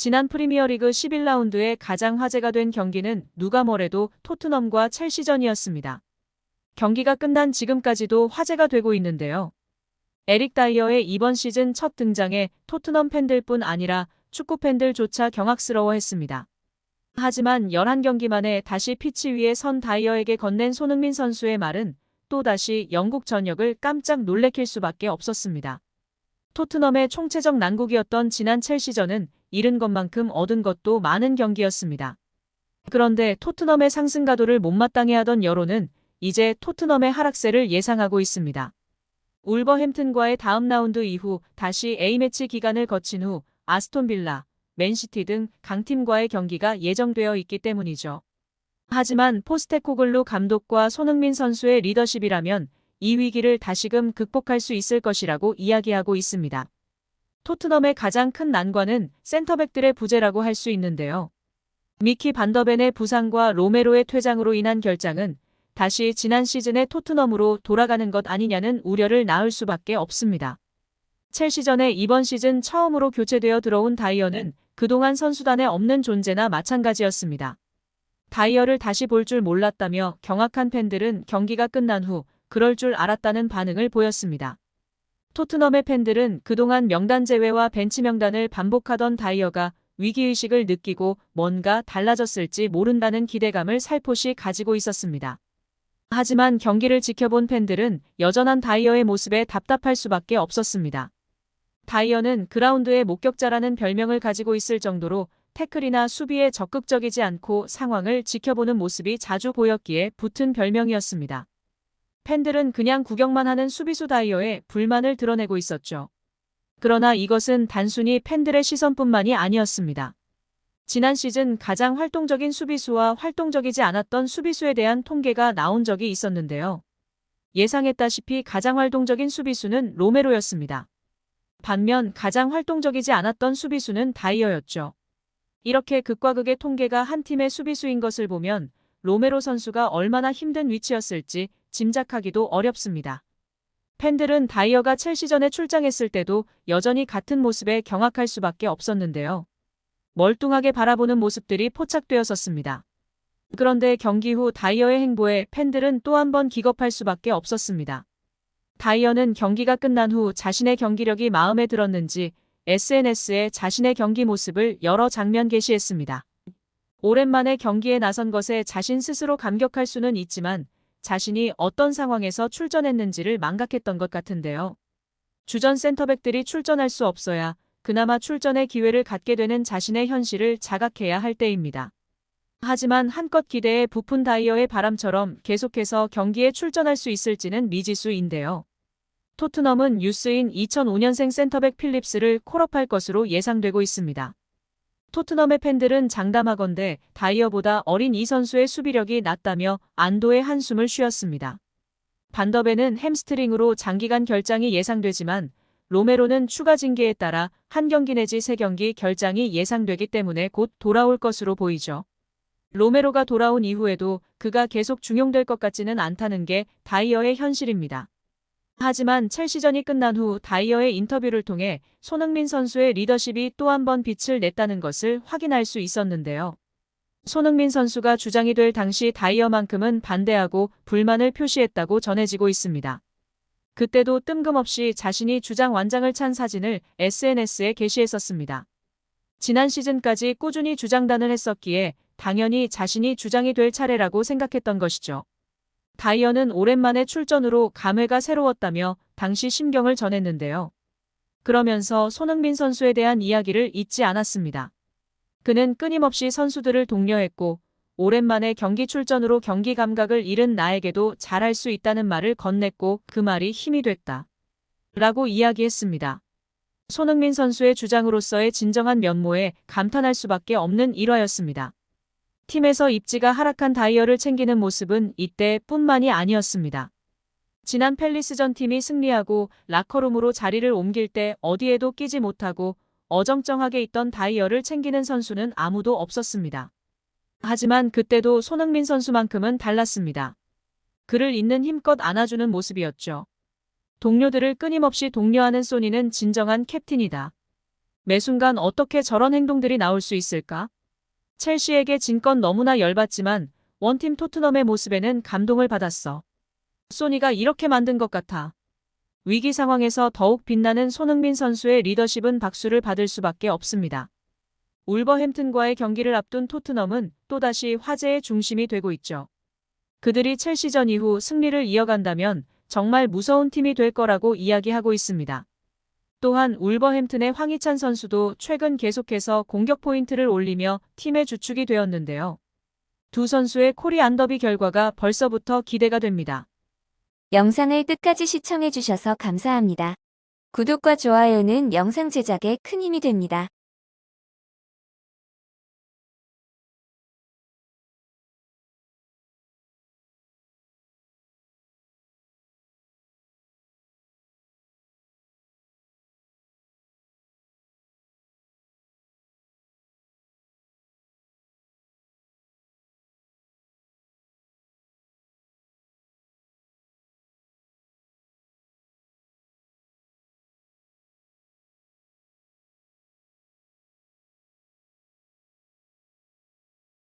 지난 프리미어리그 11라운드에 가장 화제가 된 경기는 누가 뭐래도 토트넘과 첼시전이었습니다. 경기가 끝난 지금까지도 화제가 되고 있는데요. 에릭 다이어의 이번 시즌 첫 등장에 토트넘 팬들뿐 아니라 축구 팬들조차 경악스러워했습니다. 하지만 11경기 만에 다시 피치 위에 선 다이어에게 건넨 손흥민 선수의 말은 또다시 영국 전역을 깜짝 놀래킬 수밖에 없었습니다. 토트넘의 총체적 난국이었던 지난 첼시전은 잃은 것만큼 얻은 것도 많은 경기였습니다. 그런데 토트넘의 상승가도를 못마땅해 하던 여론은 이제 토트넘의 하락세를 예상하고 있습니다. 울버햄튼과의 다음 라운드 이후 다시 A매치 기간을 거친 후 아스톤 빌라, 맨시티 등 강팀과의 경기가 예정되어 있기 때문이죠. 하지만 포스테코글루 감독과 손흥민 선수의 리더십이라면 이 위기를 다시금 극복할 수 있을 것이라고 이야기하고 있습니다. 토트넘의 가장 큰 난관은 센터백들의 부재라고 할 수 있는데요. 미키 반더벤의 부상과 로메로의 퇴장으로 인한 결장은 다시 지난 시즌의 토트넘으로 돌아가는 것 아니냐는 우려를 낳을 수밖에 없습니다. 첼시전에 이번 시즌 처음으로 교체되어 들어온 다이어는 그동안 선수단에 없는 존재나 마찬가지였습니다. 다이어를 다시 볼 줄 몰랐다며 경악한 팬들은 경기가 끝난 후 그럴 줄 알았다는 반응을 보였습니다. 토트넘의 팬들은 그동안 명단 제외와 벤치 명단을 반복하던 다이어가 위기의식을 느끼고 뭔가 달라졌을지 모른다는 기대감을 살포시 가지고 있었습니다. 하지만 경기를 지켜본 팬들은 여전한 다이어의 모습에 답답할 수밖에 없었습니다. 다이어는 그라운드의 목격자라는 별명을 가지고 있을 정도로 태클이나 수비에 적극적이지 않고 상황을 지켜보는 모습이 자주 보였기에 붙은 별명이었습니다. 팬들은 그냥 구경만 하는 수비수 다이어에 불만을 드러내고 있었죠. 그러나 이것은 단순히 팬들의 시선뿐만이 아니었습니다. 지난 시즌 가장 활동적인 수비수와 활동적이지 않았던 수비수에 대한 통계가 나온 적이 있었는데요. 예상했다시피 가장 활동적인 수비수는 로메로였습니다. 반면 가장 활동적이지 않았던 수비수는 다이어였죠. 이렇게 극과 극의 통계가 한 팀의 수비수인 것을 보면 로메로 선수가 얼마나 힘든 위치였을지 짐작하기도 어렵습니다. 팬들은 다이어가 첼시전에 출장했을 때도 여전히 같은 모습에 경악할 수밖에 없었는데요. 멀뚱하게 바라보는 모습들이 포착되었었습니다. 그런데 경기 후 다이어의 행보에 팬들은 또 한 번 기겁할 수밖에 없었습니다. 다이어는 경기가 끝난 후 자신의 경기력이 마음에 들었는지 SNS에 자신의 경기 모습을 여러 장면 게시했습니다. 오랜만에 경기에 나선 것에 자신 스스로 감격할 수는 있지만 자신이 어떤 상황에서 출전했는지를 망각했던 것 같은데요. 주전 센터백들이 출전할 수 없어야 그나마 출전의 기회를 갖게 되는 자신의 현실을 자각해야 할 때입니다. 하지만 한껏 기대에 부푼 다이어의 바람처럼 계속해서 경기에 출전할 수 있을지는 미지수인데요. 토트넘은 유스인 2005년생 센터백 필립스를 콜업할 것으로 예상되고 있습니다. 토트넘의 팬들은 장담하건대 다이어보다 어린 이 선수의 수비력이 낫다며 안도의 한숨을 쉬었습니다. 반더벤은 햄스트링으로 장기간 결장이 예상되지만 로메로는 추가 징계에 따라 한 경기 내지 3경기 결장이 예상되기 때문에 곧 돌아올 것으로 보이죠. 로메로가 돌아온 이후에도 그가 계속 중용될 것 같지는 않다는 게 다이어의 현실입니다. 하지만 첼시전이 끝난 후 다이어의 인터뷰를 통해 손흥민 선수의 리더십이 또 한 번 빛을 냈다는 것을 확인할 수 있었는데요. 손흥민 선수가 주장이 될 당시 다이어만큼은 반대하고 불만을 표시했다고 전해지고 있습니다. 그때도 뜬금없이 자신이 주장 완장을 찬 사진을 SNS에 게시했었습니다. 지난 시즌까지 꾸준히 주장단을 했었기에 당연히 자신이 주장이 될 차례라고 생각했던 것이죠. 다이어는 오랜만에 출전으로 감회가 새로웠다며 당시 심경을 전했는데요. 그러면서 손흥민 선수에 대한 이야기를 잊지 않았습니다. 그는 끊임없이 선수들을 독려했고 오랜만에 경기 출전으로 경기 감각을 잃은 나에게도 잘할 수 있다는 말을 건넸고 그 말이 힘이 됐다. 라고 이야기했습니다. 손흥민 선수의 주장으로서의 진정한 면모에 감탄할 수밖에 없는 일화였습니다. 팀에서 입지가 하락한 다이어를 챙기는 모습은 이때뿐만이 아니었습니다. 지난 팰리스전 팀이 승리하고 라커룸으로 자리를 옮길 때 어디에도 끼지 못하고 어정쩡하게 있던 다이어를 챙기는 선수는 아무도 없었습니다. 하지만 그때도 손흥민 선수만큼은 달랐습니다. 그를 있는 힘껏 안아주는 모습이었죠. 동료들을 끊임없이 독려하는 소니는 진정한 캡틴이다. 매 순간 어떻게 저런 행동들이 나올 수 있을까? 첼시에게 진 건 너무나 열받지만 원팀 토트넘의 모습에는 감동을 받았어. 소니가 이렇게 만든 것 같아. 위기 상황에서 더욱 빛나는 손흥민 선수의 리더십은 박수를 받을 수밖에 없습니다. 울버햄튼과의 경기를 앞둔 토트넘은 또다시 화제의 중심이 되고 있죠. 그들이 첼시전 이후 승리를 이어간다면 정말 무서운 팀이 될 거라고 이야기하고 있습니다. 또한 울버햄튼의 황희찬 선수도 최근 계속해서 공격 포인트를 올리며 팀의 주축이 되었는데요. 두 선수의 코리안 더비 결과가 벌써부터 기대가 됩니다. 영상을 끝까지 시청해주셔서 감사합니다. 구독과 좋아요는 영상 제작에 큰 힘이 됩니다.